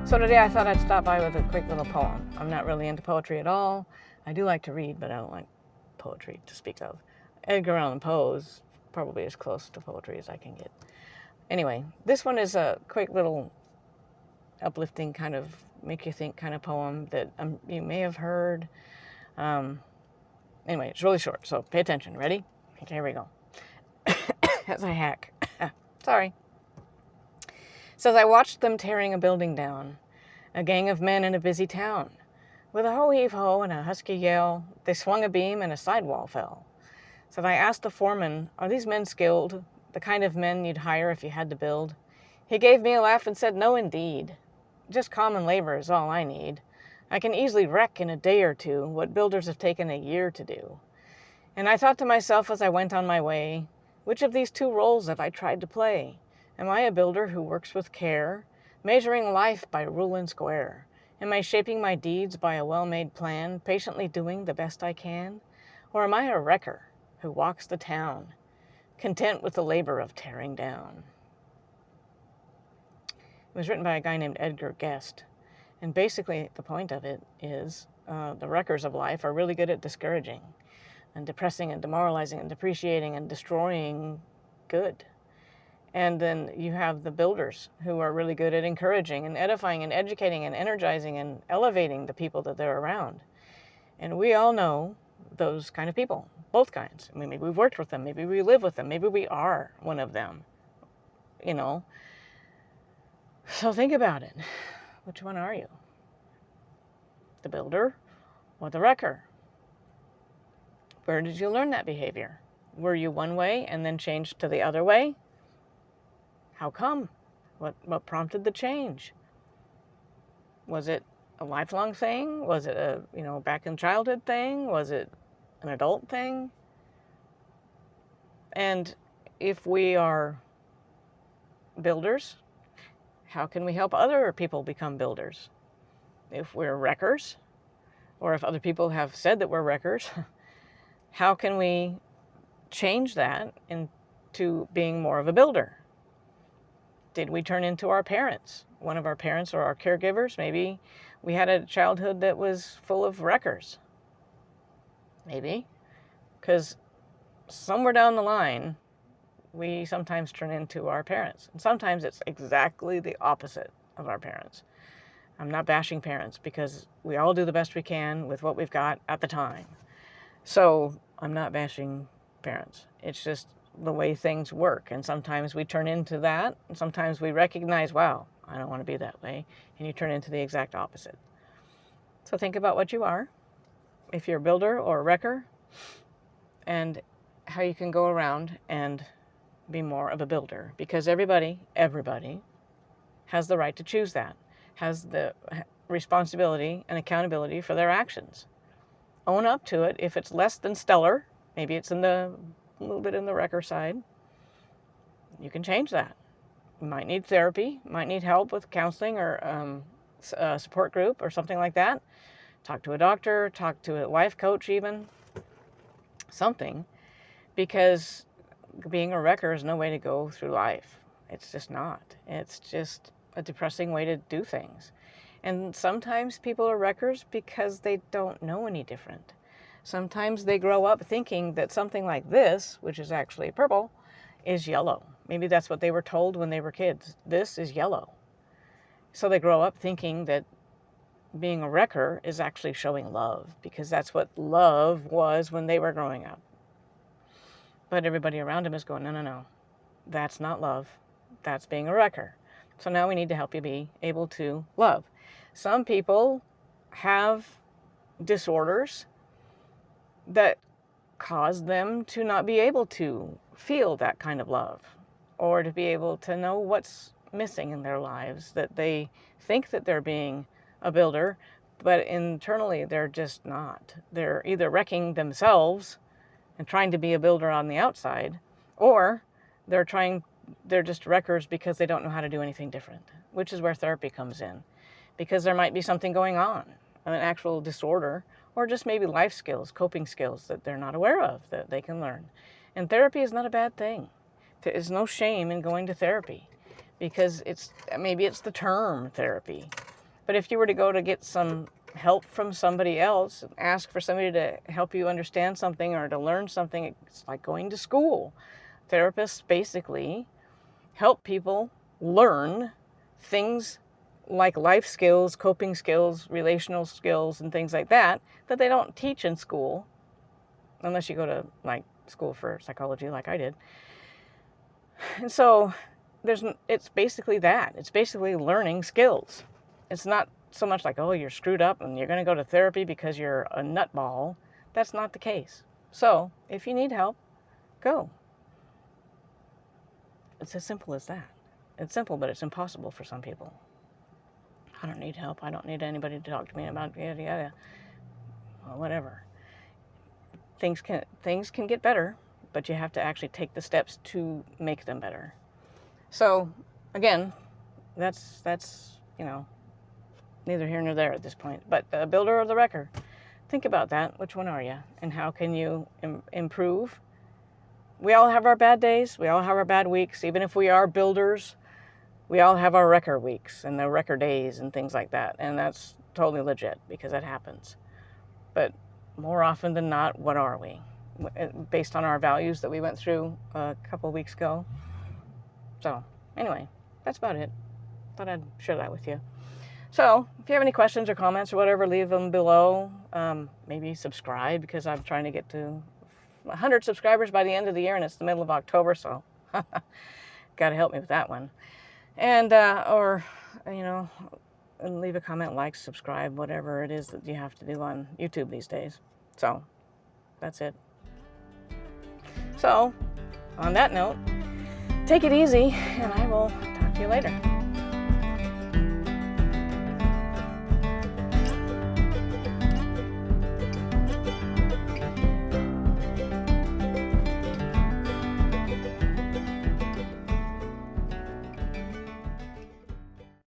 So today I thought I'd stop by with a quick little poem. I'm not really into poetry at all. I do like to read, but I don't like poetry to speak of. Edgar Allan Poe's probably as close to poetry as I can get. Anyway, this one is a quick little uplifting kind of make you think kind of poem that you may have heard. Anyway, it's really short, so pay attention. Ready? Okay, here we go. As I hack. Sorry. It says, I watched them tearing a building down, a gang of men in a busy town. With a ho-heave-ho and a husky yell, they swung a beam and a sidewall fell. Said, I asked the foreman, are these men skilled, the kind of men you'd hire if you had to build? He gave me a laugh and said, no, indeed. Just common labor is all I need. I can easily wreck in a day or two what builders have taken a year to do. And I thought to myself as I went on my way, which of these two roles have I tried to play? Am I a builder who works with care, measuring life by rule and square? Am I shaping my deeds by a well-made plan, patiently doing the best I can? Or am I a wrecker who walks the town, content with the labor of tearing down? It was written by a guy named Edgar Guest. And basically the point of it is the wreckers of life are really good at discouraging and depressing and demoralizing and depreciating and destroying good. And then you have the builders who are really good at encouraging and edifying and educating and energizing and elevating the people that they're around. And we all know those kind of people, both kinds. I mean, maybe we've worked with them, maybe we live with them, maybe we are one of them, you know. So think about it. Which one are you? The builder or the wrecker? Where did you learn that behavior? Were you one way and then changed to the other way? How come? What prompted the change? Was it a lifelong thing? Was it a, back in childhood thing? Was it an adult thing? And if we are builders, how can we help other people become builders? If we're wreckers, or if other people have said that we're wreckers, how can we change that into being more of a builder? Did we turn into our parents? One of our parents or our caregivers? Maybe we had a childhood that was full of wreckers. Maybe. Because somewhere down the line, we sometimes turn into our parents. And sometimes it's exactly the opposite of our parents. I'm not bashing parents because we all do the best we can with what we've got at the time. So I'm not bashing parents. It's just the way things work. And sometimes we turn into that. And sometimes we recognize, wow, I don't want to be that way. And you turn into the exact opposite. So think about what you are, if you're a builder or a wrecker, and how you can go around and be more of a builder. Because everybody has the right to choose that, has the responsibility and accountability for their actions. Own up to it. If it's less than stellar, maybe it's a little bit in the wrecker side, you can change that. You might need therapy, might need help with counseling or a support group or something like that. Talk to a doctor, talk to a life coach even, something, because being a wrecker is no way to go through life. It's just not. It's just a depressing way to do things. And sometimes people are wreckers because they don't know any different. Sometimes they grow up thinking that something like this, which is actually purple, is yellow. Maybe that's what they were told when they were kids. This is yellow. So they grow up thinking that being a wrecker is actually showing love, because that's what love was when they were growing up. But everybody around them is going, no, that's not love. That's being a wrecker. So now we need to help you be able to love. Some people have disorders that cause them to not be able to feel that kind of love, or to be able to know what's missing in their lives, that they think that they're being a builder, but internally they're just not. They're either wrecking themselves and trying to be a builder on the outside, or they're just wreckers because they don't know how to do anything different, which is where therapy comes in. Because there might be something going on, an actual disorder, or just maybe life skills, coping skills that they're not aware of that they can learn. And therapy is not a bad thing. There is no shame in going to therapy, because maybe it's the term therapy. But if you were to go to get some help from somebody else, ask for somebody to help you understand something or to learn something, it's like going to school. Therapists basically help people learn things like life skills, coping skills, relational skills, and things like that they don't teach in school, unless you go to like school for psychology like I did. And so it's basically that. It's basically learning skills. It's not so much like, oh, you're screwed up and you're going to go to therapy because you're a nutball. That's not the case. So if you need help, go. It's as simple as that. It's simple, but it's impossible for some people. I don't need help. I don't need anybody to talk to me about yada yada. Well, whatever. Things can get better, but you have to actually take the steps to make them better. So again, that's neither here nor there at this point. But the builder or the wrecker, think about that. Which one are you, and how can you improve? We all have our bad days. We all have our bad weeks. Even if we are builders, we all have our wrecker weeks and the wrecker days and things like that. And that's totally legit because that happens. But more often than not, what are we? Based on our values that we went through a couple weeks ago. So anyway, that's about it. Thought I'd share that with you. So if you have any questions or comments or whatever, leave them below. Maybe subscribe, because I'm trying to get to 100 subscribers by the end of the year, and it's the middle of October, so got to help me with that one. And or and leave a comment, like, subscribe, whatever it is that you have to do on YouTube these days. So that's it. So on that note, take it easy, and I will talk to you later.